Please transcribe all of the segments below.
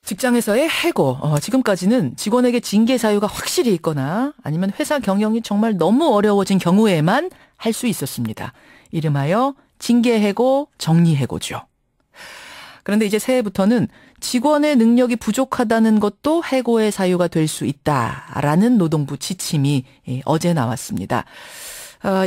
직장에서의 해고, 지금까지는 직원에게 징계 사유가 확실히 있거나 아니면 회사 경영이 정말 너무 어려워진 경우에만 할 수 있었습니다. 이름하여 징계해고, 정리해고죠. 그런데 이제 새해부터는 직원의 능력이 부족하다는 것도 해고의 사유가 될 수 있다라는 노동부 지침이 어제 나왔습니다.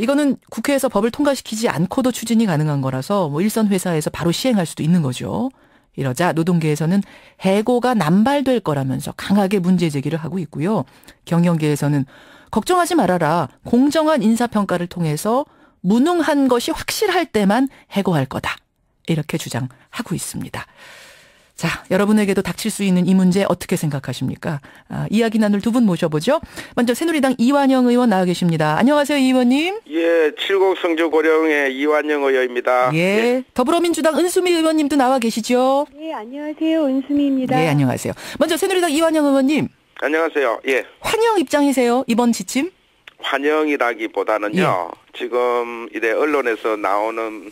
이거는 국회에서 법을 통과시키지 않고도 추진이 가능한 거라서 일선 회사에서 바로 시행할 수도 있는 거죠. 이러자 노동계에서는 해고가 남발될 거라면서 강하게 문제 제기를 하고 있고요. 경영계에서는 걱정하지 말아라. 공정한 인사평가를 통해서 무능한 것이 확실할 때만 해고할 거다. 이렇게 주장하고 있습니다. 자, 여러분에게도 닥칠 수 있는 이 문제 어떻게 생각하십니까? 이야기 나눌 두 분 모셔보죠. 먼저 새누리당 이완영 의원 나와 계십니다. 안녕하세요, 이 의원님. 예, 칠곡 성주 고령의 이완영 의원입니다. 예, 더불어민주당 은수미 의원님도 나와 계시죠. 네, 안녕하세요. 은수미입니다. 네, 안녕하세요. 먼저 새누리당 이완영 의원님. 안녕하세요. 예. 환영 입장이세요, 이번 지침? 환영이라기보다는요. 예. 지금 이래 언론에서 나오는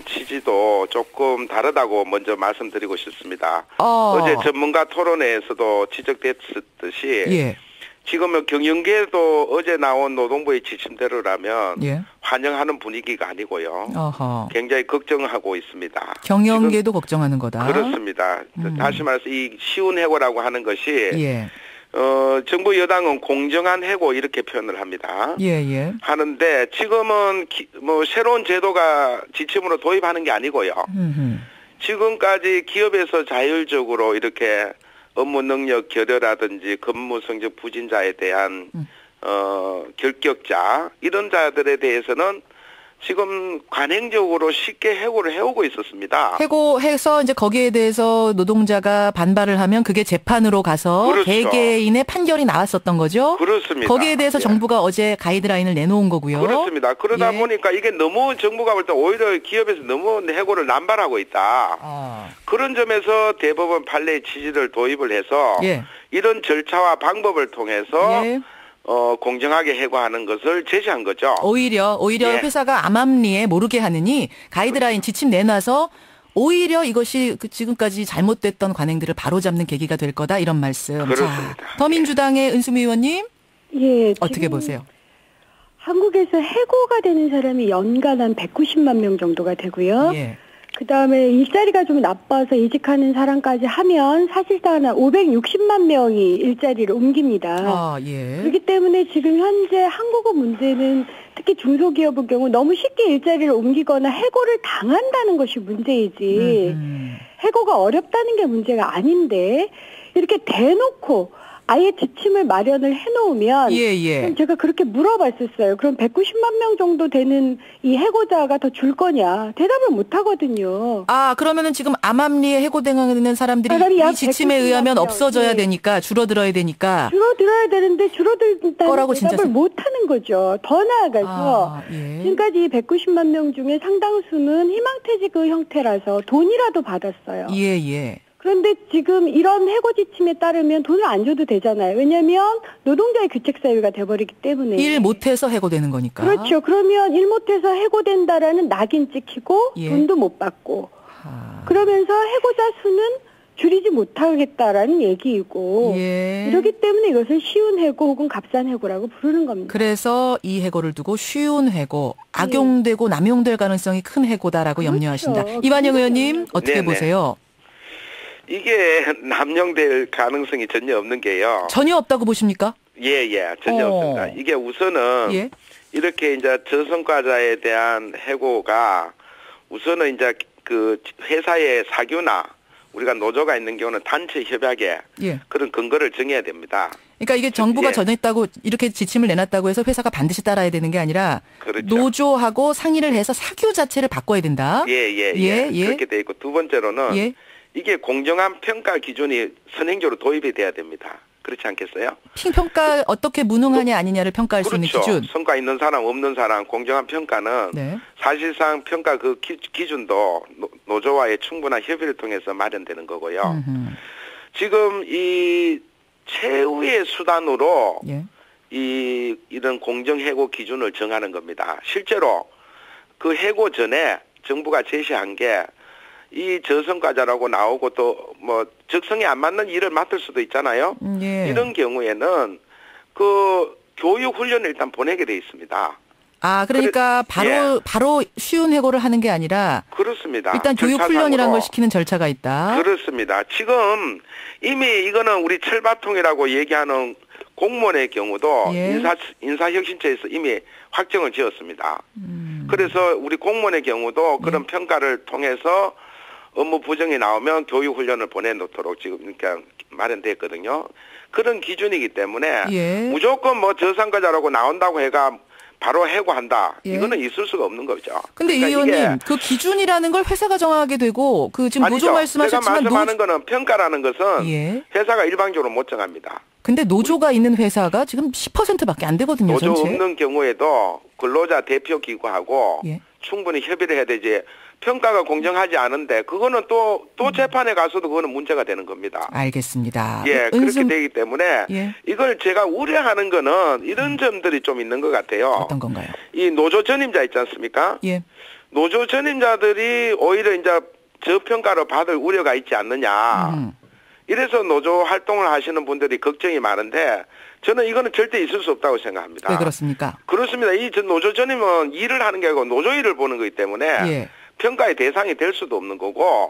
취지도 조금 다르다고 먼저 말씀드리고 싶습니다. 어제 전문가 토론회에서도 지적됐듯이 예. 지금은 경영계도 어제 나온 노동부의 지침대로라면 예. 환영하는 분위기가 아니고요. 어허. 굉장히 걱정하고 있습니다. 경영계도 걱정하는 거다. 그렇습니다. 다시 말해서 이 쉬운 해고라고 하는 것이 예. 정부 여당은 공정한 해고 이렇게 표현을 합니다. 예. 하는데 지금은 새로운 제도가 지침으로 도입하는 게 아니고요. 지금까지 기업에서 자율적으로 이렇게 업무 능력 결여라든지 근무 성적 부진자에 대한 결격자 이런 자들에 대해서는 지금 관행적으로 쉽게 해고를 해오고 있었습니다. 해고해서 이제 거기에 대해서 노동자가 반발을 하면 그게 재판으로 가서 그렇죠. 개개인의 판결이 나왔었던 거죠. 그렇습니다. 거기에 대해서 예. 정부가 어제 가이드라인을 내놓은 거고요. 그렇습니다. 그러다 예. 보니까 이게 너무 정부가 볼 때 오히려 기업에서 너무 해고를 남발하고 있다. 그런 점에서 대법원 판례의 취지를 도입을 해서 예. 이런 절차와 방법을 통해서 예. 공정하게 해고하는 것을 제시한 거죠. 오히려 예. 회사가 암암리에 모르게 하느니 가이드라인 지침 내놔서 오히려 이것이 지금까지 잘못됐던 관행들을 바로잡는 계기가 될 거다 이런 말씀. 그렇습니다. 자, 더민주당의 은수미 의원님 예, 어떻게 보세요? 한국에서 해고가 되는 사람이 연간 한 190만 명 정도가 되고요. 예. 그다음에 일자리가 좀 나빠서 이직하는 사람까지 하면 사실상 한 560만 명이 일자리를 옮깁니다. 예. 그렇기 때문에 지금 현재 한국어 문제는 특히 중소기업의 경우 너무 쉽게 일자리를 옮기거나 해고를 당한다는 것이 문제이지 해고가 어렵다는 게 문제가 아닌데 이렇게 대놓고 아예 지침을 마련을 해놓으면 예. 제가 그렇게 물어봤었어요. 그럼 190만 명 정도 되는 이 해고자가 더 줄 거냐. 대답을 못 하거든요. 그러면은 지금 암암리에 해고당하는 사람들이 이 지침에 의하면 없어져야 되니까 줄어들어야 되니까. 줄어들어야 되는데 줄어들다는 거라고 대답을 진짜 못 하는 거죠. 더 나아가서 예. 지금까지 190만 명 중에 상당수는 희망퇴직 형태라서 돈이라도 받았어요. 예. 그런데 지금 이런 해고 지침에 따르면 돈을 안 줘도 되잖아요. 왜냐하면 노동자의 규책 사유가 돼버리기 때문에. 일 못해서 해고되는 거니까. 그렇죠. 그러면 일 못해서 해고된다라는 낙인 찍히고 예. 돈도 못 받고. 그러면서 해고자 수는 줄이지 못하겠다라는 얘기이고. 예. 이렇기 때문에 이것을 쉬운 해고 혹은 값싼 해고라고 부르는 겁니다. 그래서 이 해고를 두고 쉬운 해고, 악용되고 남용될 가능성이 큰 해고다라고 그렇죠. 염려하신다. 이완영 의원님 어떻게 네네. 보세요? 이게 남용될 가능성이 전혀 없는 게요. 전혀 없다고 보십니까? 예, 전혀 없습니다. 이게 우선은 예. 이렇게 이제 저성과자에 대한 해고가 우선은 이제 그 회사의 사규나 우리가 노조가 있는 경우는 단체 협약에 예. 그런 근거를 정해야 됩니다. 그러니까 이게 정부가 예. 정했다고 이렇게 지침을 내놨다고 해서 회사가 반드시 따라야 되는 게 아니라 그렇죠. 노조하고 상의를 해서 사규 자체를 바꿔야 된다. 예. 그렇게 돼 있고 두 번째로는 예. 이게 공정한 평가 기준이 선행적으로 도입이 돼야 됩니다. 그렇지 않겠어요? 평가 어떻게 무능하냐 아니냐를 평가할 수 있는 기준. 성과 있는 사람 없는 사람 공정한 평가는 네. 사실상 평가 그 기준도 노조와의 충분한 협의를 통해서 마련되는 거고요. 지금 이 최후의 수단으로 예. 이런 공정해고 기준을 정하는 겁니다. 실제로 그 해고 전에 정부가 제시한 게 이 저성과자라고 나오고 또 뭐 적성에 안 맞는 일을 맡을 수도 있잖아요. 예. 이런 경우에는 그 교육 훈련을 일단 보내게 돼 있습니다. 아, 그러니까 바로 쉬운 해고를 하는 게 아니라 그렇습니다. 일단 교육 훈련이라는 걸 시키는 절차가 있다. 그렇습니다. 지금 이미 이거는 우리 철바통이라고 얘기하는 공무원의 경우도 인사혁신처에서 이미 확정을 지었습니다. 그래서 우리 공무원의 경우도 그런 평가를 통해서 업무 부정이 나오면 교육 훈련을 보내놓도록 지금 그러니까 마련됐거든요. 그런 기준이기 때문에 무조건 뭐 저상과자라고 나온다고 해가 바로 해고한다. 이거는 있을 수가 없는 거죠. 근데 그러니까 이 의원님, 그 기준이라는 걸 회사가 정하게 되고 그 지금 아니죠. 노조 말씀하셨지만 제가 말씀하는 거는 평가라는 것은 회사가 일방적으로 못 정합니다. 근데 노조가 있는 회사가 지금 10%밖에 안 되거든요. 노조 전체. 없는 경우에도 근로자 대표 기구하고 충분히 협의를 해야 되지. 평가가 공정하지 않은데 그거는 또 재판에 가서도 그거는 문제가 되는 겁니다. 알겠습니다. 그렇게 되기 때문에 이걸 제가 우려하는 거는 이런 점들이 좀 있는 것 같아요. 어떤 건가요? 이 노조 전임자 있지 않습니까? 노조 전임자들이 오히려 이제 저평가를 받을 우려가 있지 않느냐. 이래서 노조 활동을 하시는 분들이 걱정이 많은데 저는 이거는 절대 있을 수 없다고 생각합니다. 왜 그렇습니까? 그렇습니다. 이 노조 전임은 일을 하는 게 아니고 노조 일을 보는 거기 때문에 평가의 대상이 될 수도 없는 거고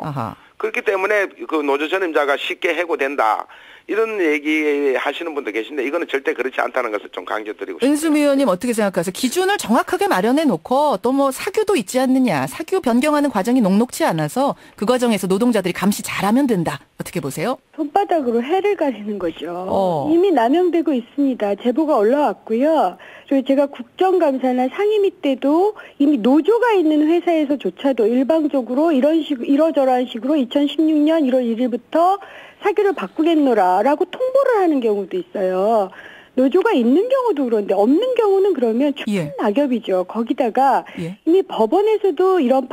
그렇기 때문에 그 노조 전임자가 쉽게 해고된다. 이런 얘기 하시는 분도 계신데 이거는 절대 그렇지 않다는 것을 좀 강조드리고 싶습니다. 은수미 의원님 어떻게 생각하세요? 기준을 정확하게 마련해 놓고 또 뭐 사규도 있지 않느냐. 사규 변경하는 과정이 녹록치 않아서 그 과정에서 노동자들이 감시 잘하면 된다. 어떻게 보세요? 손바닥으로 해를 가리는 거죠. 이미 남용되고 있습니다. 제보가 올라왔고요. 그리고 제가 국정감사나 상임위 때도 이미 노조가 있는 회사에서조차도 일방적으로 이러저러한 식으로 2016년 1월 1일부터 사규를 바꾸겠노라라고 통보를 하는 경우도 있어요. 노조가 있는 경우도 그런데 없는 경우는 그러면 큰 낙엽이죠. 거기다가 이미 법원에서도 이런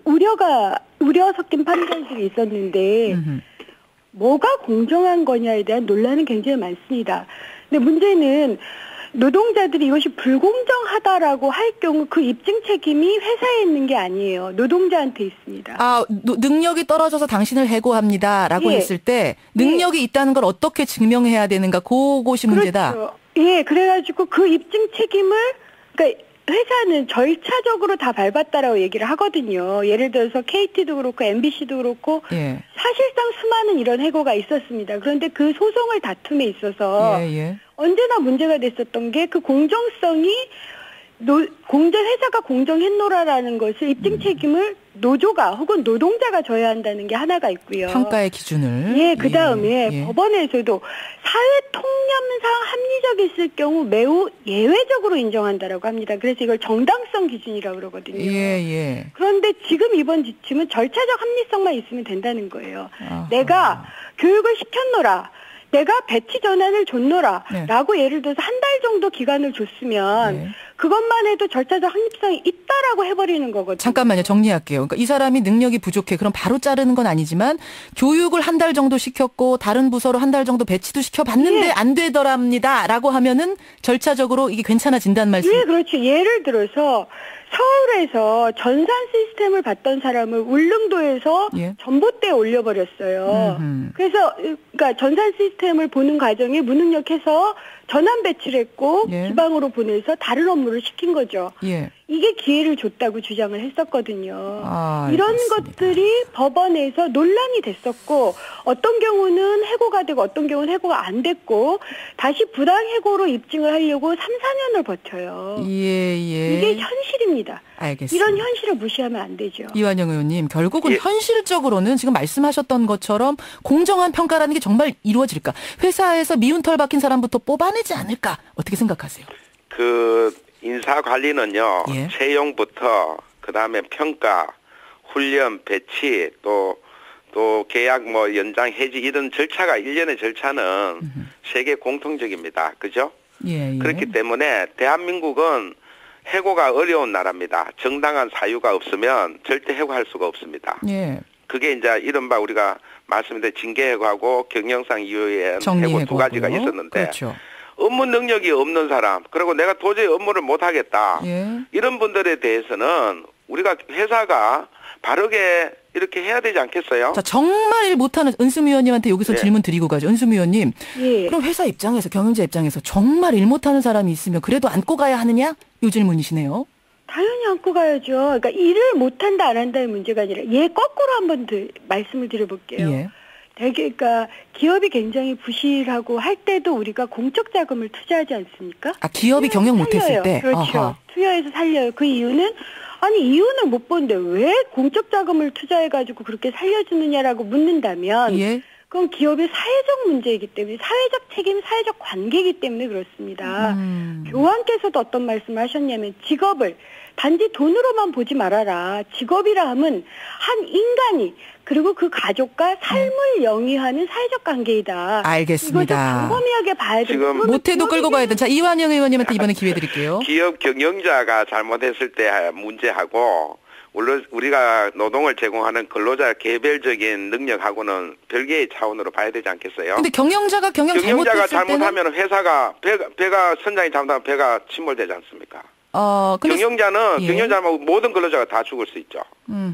우려 섞인 판결들이 있었는데 뭐가 공정한 거냐에 대한 논란은 굉장히 많습니다. 근데 문제는 노동자들이 이것이 불공정하다라고 할 경우 그 입증 책임이 회사에 있는 게 아니에요. 노동자한테 있습니다. 아, 능력이 떨어져서 당신을 해고합니다라고 했을 때 능력이 있다는 걸 어떻게 증명해야 되는가 그것이 문제다. 그렇죠. 그래가지고 그 입증 책임을 그러니까 회사는 절차적으로 다 밟았다라고 얘기를 하거든요. 예를 들어서 KT도 그렇고 MBC도 그렇고 사실상 수많은 이런 해고가 있었습니다. 그런데 그 소송을 다툼에 있어서 언제나 문제가 됐었던 게 그 공정성이 회사가 공정했노라라는 것을 입증 책임을 노조가 혹은 노동자가 져야 한다는 게 하나가 있고요. 평가의 기준을. 그다음에 법원에서도 사회 통념상 합리적이었을 경우 매우 예외적으로 인정한다라고 합니다. 그래서 이걸 정당성 기준이라고 그러거든요. 그런데 지금 이번 지침은 절차적 합리성만 있으면 된다는 거예요. 내가 교육을 시켰노라. 내가 배치 전환을 줬노라 라고 예를 들어서 한 달 정도 기간을 줬으면 그것만 해도 절차적 합리성이 있다라고 해버리는 거거든요. 잠깐만요. 정리할게요. 그러니까 이 사람이 능력이 부족해. 그럼 바로 자르는 건 아니지만 교육을 한 달 정도 시켰고 다른 부서로 한 달 정도 배치도 시켜봤는데 안 되더랍니다 라고 하면은 절차적으로 이게 괜찮아진다는 말씀. 그렇죠. 예를 들어서 서울에서 전산 시스템을 받던 사람을 울릉도에서 전봇대에 올려버렸어요. 그래서 그러니까 전산 시스템을 보는 과정에 무능력해서 전환 배치를 했고 지방으로 보내서 다른 업무를 시킨 거죠. 이게 기회를 줬다고 주장을 했었거든요. 이런 것들이 법원에서 논란이 됐었고 어떤 경우는 해고가 되고 어떤 경우는 해고가 안 됐고 다시 부당해고로 입증을 하려고 3, 4년을 버텨요. 이게 현실입니다. 알겠습니다. 이런 현실을 무시하면 안 되죠. 이완영 의원님, 결국은 현실적으로는 지금 말씀하셨던 것처럼 공정한 평가라는 게 정말 이루어질까? 회사에서 미운 털 박힌 사람부터 뽑아내지 않을까? 어떻게 생각하세요? 인사 관리는요. 채용부터 그다음에 평가, 훈련, 배치 또 계약 연장 해지 이런 절차가 일련의 절차는 세계 공통적입니다. 그죠? 그렇기 때문에 대한민국은 해고가 어려운 나라입니다. 정당한 사유가 없으면 절대 해고할 수가 없습니다. 그게 이제 이른바 우리가 말씀드린 징계해고하고 경영상 이유의 해고 두 가지가 있었는데 업무 능력이 없는 사람 그리고 내가 도저히 업무를 못하겠다. 이런 분들에 대해서는 우리가 회사가 바르게 이렇게 해야 되지 않겠어요? 자, 정말 일 못하는 은수미 의원님한테 여기서 질문 드리고 가죠. 은수미 의원님. 그럼 회사 입장에서, 경영자 입장에서 정말 일 못하는 사람이 있으면 그래도 안고 가야 하느냐? 이 질문이시네요. 당연히 안고 가야죠. 그러니까 일을 못한다 안 한다의 문제가 아니라 거꾸로 한번 말씀을 드려볼게요. 예. 그러니까 기업이 굉장히 부실하고 할 때도 우리가 공적 자금을 투자하지 않습니까? 기업이 경영 못했을 때. 그렇죠. 어허. 투여해서 살려요. 그 이유는 이유는 못 보는데 왜 공적 자금을 투자해가지고 그렇게 살려주느냐라고 묻는다면 그건 기업의 사회적 문제이기 때문에 사회적 책임, 사회적 관계이기 때문에 그렇습니다. 교황께서도 어떤 말씀을 하셨냐면 직업을 단지 돈으로만 보지 말아라. 직업이라 함은 한 인간이 그리고 그 가족과 삶을 영위하는 사회적 관계이다. 알겠습니다. 이것을 광범위하게 봐야 지금 못해도 끌고 가야 돼. 자, 이완영 의원님한테 이번에 기회 드릴게요. 기업 경영자가 잘못했을 때 문제하고 우리가 노동을 제공하는 근로자 개별적인 능력하고는 별개의 차원으로 봐야 되지 않겠어요? 근데 경영자가 경영자가 잘못하면 회사가 배가 선장이 잘못하면 배가 침몰되지 않습니까? 경영자는 경영자면 모든 근로자가 다 죽을 수 있죠.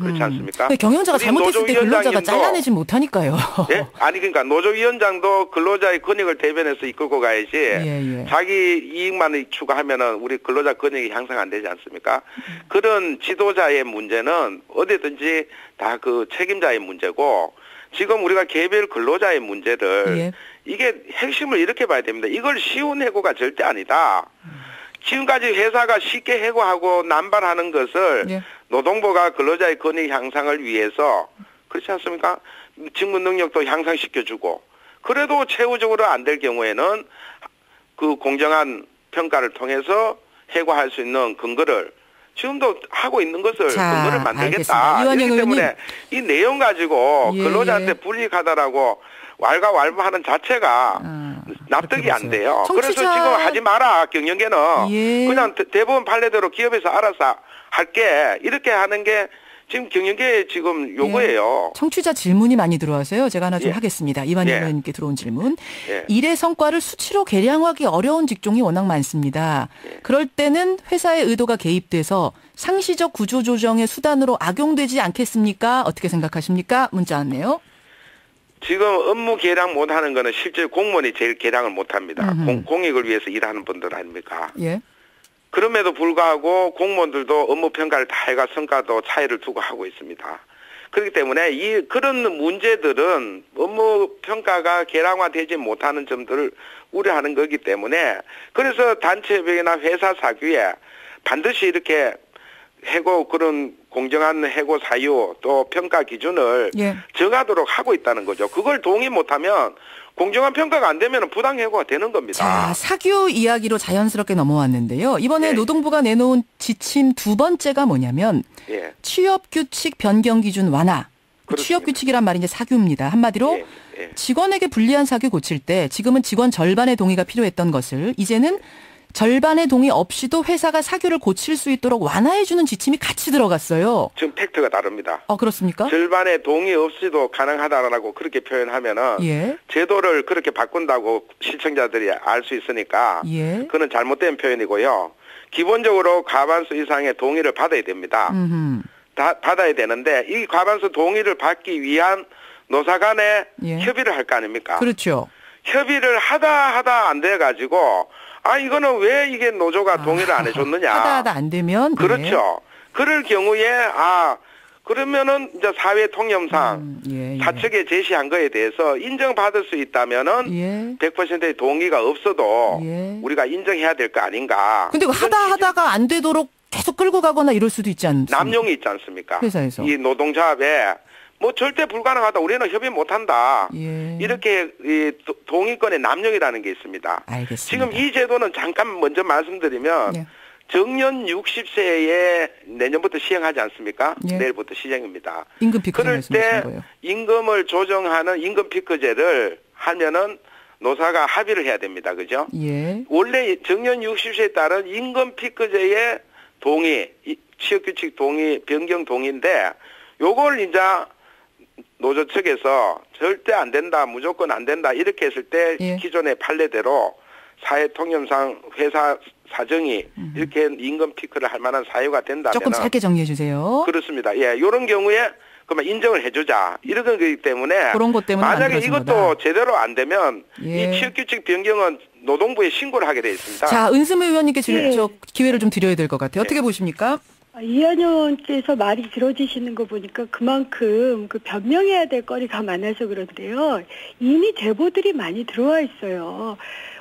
그렇지 않습니까? 경영자가 잘못했을 때 근로자가 잘라내지 못하니까요. 예? 아니 그러니까 노조위원장도 근로자의 권익을 대변해서 이끌고 가야지 자기 이익만 추구하면은 우리 근로자 권익이 향상 안 되지 않습니까? 그런 지도자의 문제는 어디든지 다 그 책임자의 문제고 지금 우리가 개별 근로자의 문제를 이게 핵심을 이렇게 봐야 됩니다. 이걸 쉬운 해고가 절대 아니다. 지금까지 회사가 쉽게 해고하고 남발하는 것을 노동부가 근로자의 권익 향상을 위해서 그렇지 않습니까? 직무 능력도 향상시켜주고 그래도 최후적으로 안 될 경우에는 그 공정한 평가를 통해서 해고할 수 있는 근거를 지금도 하고 있는 것을 근거를 만들겠다. 그렇기 때문에 이 내용 가지고 근로자한테 불이익하다라고 왈가왈부하는 자체가 납득이 안 돼요. 그래서 지금 하지 마라 경영계는 그냥 대법원 판례대로 기업에서 알아서 할게 이렇게 하는 게 지금 경영계의 지금 요구예요. 청취자 질문이 많이 들어와서요. 제가 하나 좀 하겠습니다. 이완영 의원님께 들어온 질문. 일의 성과를 수치로 계량하기 어려운 직종이 워낙 많습니다. 그럴 때는 회사의 의도가 개입돼서 상시적 구조조정의 수단으로 악용되지 않겠습니까? 어떻게 생각하십니까? 문자 왔네요. 지금 업무 계량 못하는 거는 실제 공무원이 제일 계량을 못합니다. 공익을 위해서 일하는 분들 아닙니까? 그럼에도 불구하고 공무원들도 업무 평가를 다 해가 성과도 차이를 두고 하고 있습니다. 그렇기 때문에 그런 문제들은 업무 평가가 계량화되지 못하는 점들을 우려하는 거기 때문에 그래서 단체협약이나 회사 사규에 반드시 이렇게 해고 그런 공정한 해고 사유 또 평가 기준을 정하도록 하고 있다는 거죠. 그걸 동의 못하면 공정한 평가가 안 되면 부당해고가 되는 겁니다. 자, 사규 이야기로 자연스럽게 넘어왔는데요. 이번에 노동부가 내놓은 지침 두 번째가 뭐냐면 취업규칙 변경 기준 완화. 취업규칙이란 말이 이제 사규입니다. 한마디로 직원에게 불리한 사규 고칠 때 지금은 직원 절반의 동의가 필요했던 것을 이제는 절반의 동의 없이도 회사가 사규를 고칠 수 있도록 완화해주는 지침이 같이 들어갔어요. 지금 팩트가 다릅니다. 그렇습니까? 절반의 동의 없이도 가능하다라고 그렇게 표현하면은 제도를 그렇게 바꾼다고 시청자들이 알 수 있으니까 그건 잘못된 표현이고요. 기본적으로 과반수 이상의 동의를 받아야 됩니다. 받아야 되는데 이 과반수 동의를 받기 위한 노사 간에 협의를 할 거 아닙니까? 그렇죠. 협의를 하다 안 돼가지고 이거는 왜 이게 노조가 동의를 안 해줬느냐. 하다 안 되면. 그렇죠. 그럴 경우에, 그러면은 이제 사회 통념상 사측에 제시한 거에 대해서 인정받을 수 있다면은 100%의 동의가 없어도 우리가 인정해야 될 거 아닌가. 근데 하다가 안 되도록 계속 끌고 가거나 이럴 수도 있지 않습니까? 남용이 있지 않습니까? 회사에서. 이 노동조합에 절대 불가능하다. 우리는 협의 못한다. 이렇게 이 동의권의 남용이라는 게 있습니다. 알겠습니다. 지금 이 제도는 잠깐 먼저 말씀드리면 정년 60세에 내년부터 시행하지 않습니까? 내일부터 시행입니다. 임금 피크 그럴 때 임금을 조정하는 임금 피크제를 하면은 노사가 합의를 해야 됩니다. 그죠? 원래 정년 60세에 따른 임금 피크제의 동의, 취업규칙 동의, 변경 동의인데 요걸 이제 노조 측에서 절대 안 된다, 무조건 안 된다 이렇게 했을 때 기존의 판례대로 사회 통념상 회사 사정이 이렇게 임금 피크를 할 만한 사유가 된다면 조금 짧게 정리해 주세요. 그렇습니다. 예, 이런 경우에 그러면 인정을 해주자 이런 거기 때문에 그런 것 때문에 만약에 이것도 거다. 제대로 안 되면 예. 이 취업규칙 변경은 노동부에 신고를 하게 돼 있습니다. 자, 은수미 의원님께 예. 기회를 좀 드려야 될 것 같아요. 어떻게 보십니까? 이한영께서 말이 길어지시는 거 보니까 그만큼 그 변명해야 될 거리가 많아서 그런데요. 이미 제보들이 많이 들어와 있어요.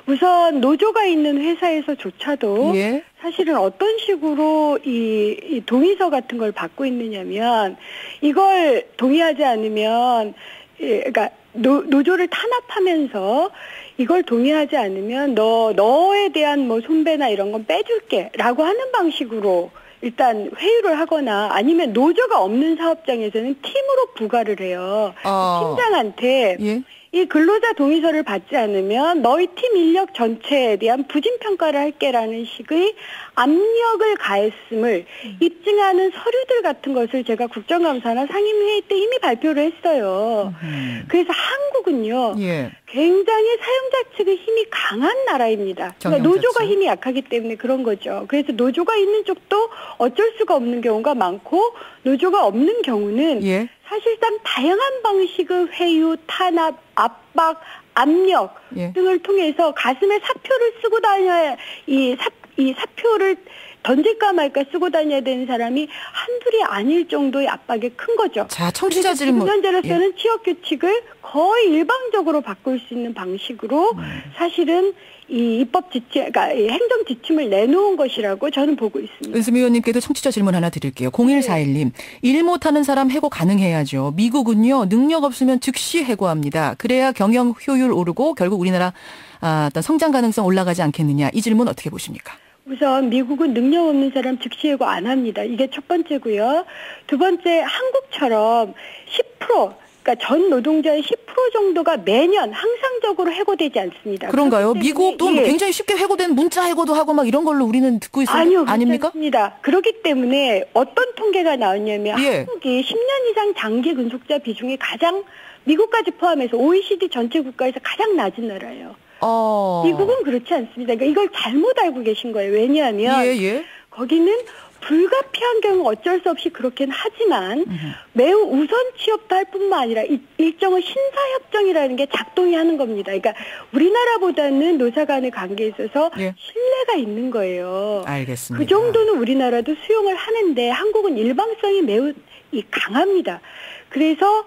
우선 노조가 있는 회사에서조차도 예. 사실은 어떤 식으로 이 동의서 같은 걸 받고 있느냐면 이걸 동의하지 않으면 그러니까 노조를 탄압하면서 이걸 동의하지 않으면 너에 대한 뭐 손배나 이런 건 빼줄게라고 하는 방식으로 일단 회유를 하거나 아니면 노조가 없는 사업장에서는 팀으로 부과를 해요. 팀장한테 예. 이 근로자 동의서를 받지 않으면 너희 팀 인력 전체에 대한 부진평가를 할게라는 식의 압력을 가했음을 입증하는 서류들 같은 것을 제가 국정감사나 상임회의 때 이미 발표를 했어요. 그래서 한국은요. 예. 굉장히 사용자 측의 힘이 강한 나라입니다. 그러니까 노조가 힘이 약하기 때문에 그런 거죠. 그래서 노조가 있는 쪽도 어쩔 수가 없는 경우가 많고 노조가 없는 경우는 예. 사실상 다양한 방식의 회유, 탄압, 압박, 압력 예. 등을 통해서 가슴에 사표를 쓰고 다녀야 이 사표를 던질까 말까 쓰고 다녀야 되는 사람이 한둘이 아닐 정도의 압박이 큰 거죠. 자, 청취자 질문. 현재로서는 예. 취업 규칙을 거의 일방적으로 바꿀 수 있는 방식으로 사실은 이 입법 지침, 그러니까 이 행정 지침을 내놓은 것이라고 저는 보고 있습니다. 은수미 의원님께도 청취자 질문 하나 드릴게요. 0141님. 일 못하는 사람 해고 가능해야죠. 미국은요. 능력 없으면 즉시 해고합니다. 그래야 경영 효율 오르고 결국 우리나라 어떤 성장 가능성 올라가지 않겠느냐. 이 질문 어떻게 보십니까? 우선 미국은 능력 없는 사람 즉시 해고 안 합니다. 이게 첫 번째고요. 두 번째 한국처럼 10% 그러니까 전 노동자의 10% 정도가 매년 항상적으로 해고되지 않습니다. 그런가요? 미국도 예. 굉장히 쉽게 해고된 문자 해고도 하고 막 이런 걸로 우리는 듣고 있어요. 아니요. 아닙니까? 그렇습니다. 그렇기 때문에 어떤 통계가 나왔냐면 예. 한국이 10년 이상 장기 근속자 비중이 가장 미국까지 포함해서 OECD 전체 국가에서 가장 낮은 나라예요. 미국은 그렇지 않습니다. 그러니까 이걸 잘못 알고 계신 거예요. 왜냐하면 예. 거기는 불가피한 경우 어쩔 수 없이 그렇긴 하지만 매우 우선 취업도 할 뿐만 아니라 일정의 신사협정이라는 게 작동이 하는 겁니다. 그러니까 우리나라보다는 노사 간의 관계에 있어서 예. 신뢰가 있는 거예요. 알겠습니다. 그 정도는 우리나라도 수용을 하는데 한국은 일방성이 매우 강합니다. 그래서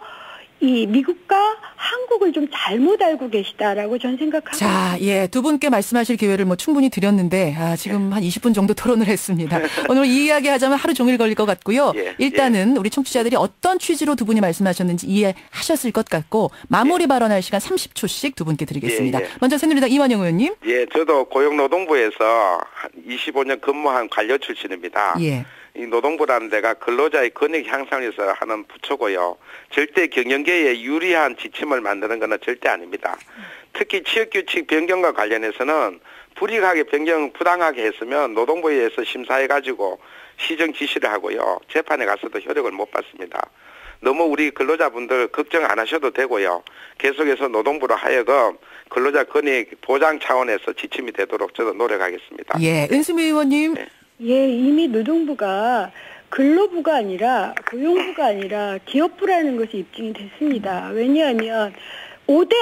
이 미국과 한국을 좀 잘못 알고 계시다라고 저는 생각합니다. 자, 예, 두 분께 말씀하실 기회를 뭐 충분히 드렸는데 지금 한 20분 정도 토론을 했습니다. 오늘 이 이야기 하자면 하루 종일 걸릴 것 같고요. 일단은 우리 청취자들이 어떤 취지로 두 분이 말씀하셨는지 이해하셨을 것 같고 마무리 발언할 시간 30초씩 두 분께 드리겠습니다. 먼저 새누리당 이완영 의원님. 예, 저도 고용노동부에서 25년 근무한 관료 출신입니다. 예. 이 노동부라는 데가 근로자의 권익 향상을 위해서 하는 부처고요. 절대 경영계에 유리한 지침을 만드는 것은 절대 아닙니다. 특히 취업규칙 변경과 관련해서는 불이하게 변경 부당하게 했으면 노동부에 의해서 심사해가지고 시정 지시를 하고요. 재판에 가서도 효력을 못 받습니다. 너무 우리 근로자분들 걱정 안 하셔도 되고요. 계속해서 노동부로 하여금 근로자 권익 보장 차원에서 지침이 되도록 저도 노력하겠습니다. 예, 은수미 의원님. 네. 예, 이미 노동부가 근로부가 아니라 고용부가 아니라 기업부라는 것이 입증이 됐습니다. 왜냐하면 5대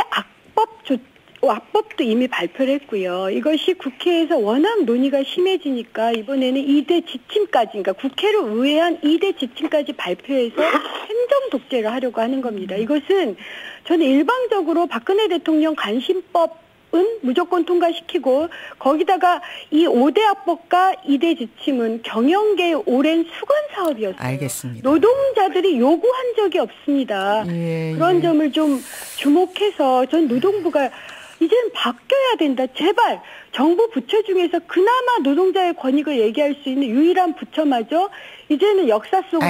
악법도 이미 발표를 했고요. 이것이 국회에서 워낙 논의가 심해지니까 이번에는 2대 지침까지, 그러니까 국회를 우회한 2대 지침까지 발표해서 행정 독재를 하려고 하는 겁니다. 이것은 저는 일방적으로 박근혜 대통령 간신법 은 무조건 통과시키고 거기다가 이 5대 악법과 2대 지침은 경영계의 오랜 수건 사업이었어요. 알겠습니다. 노동자들이 요구한 적이 없습니다. 그런 점을 좀 주목해서 전 노동부가 이제는 바뀌어야 된다. 제발 정부 부처 중에서 그나마 노동자의 권익을 얘기할 수 있는 유일한 부처마저 이제는 역사 속으로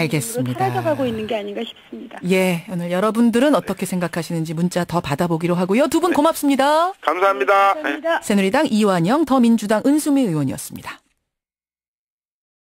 사라져가고 있는 게 아닌가 싶습니다. 예, 오늘 여러분들은 어떻게 생각하시는지 문자 더 받아보기로 하고요. 두 분 고맙습니다. 감사합니다. 감사합니다. 새누리당 이완영, 더민주당 은수미 의원이었습니다.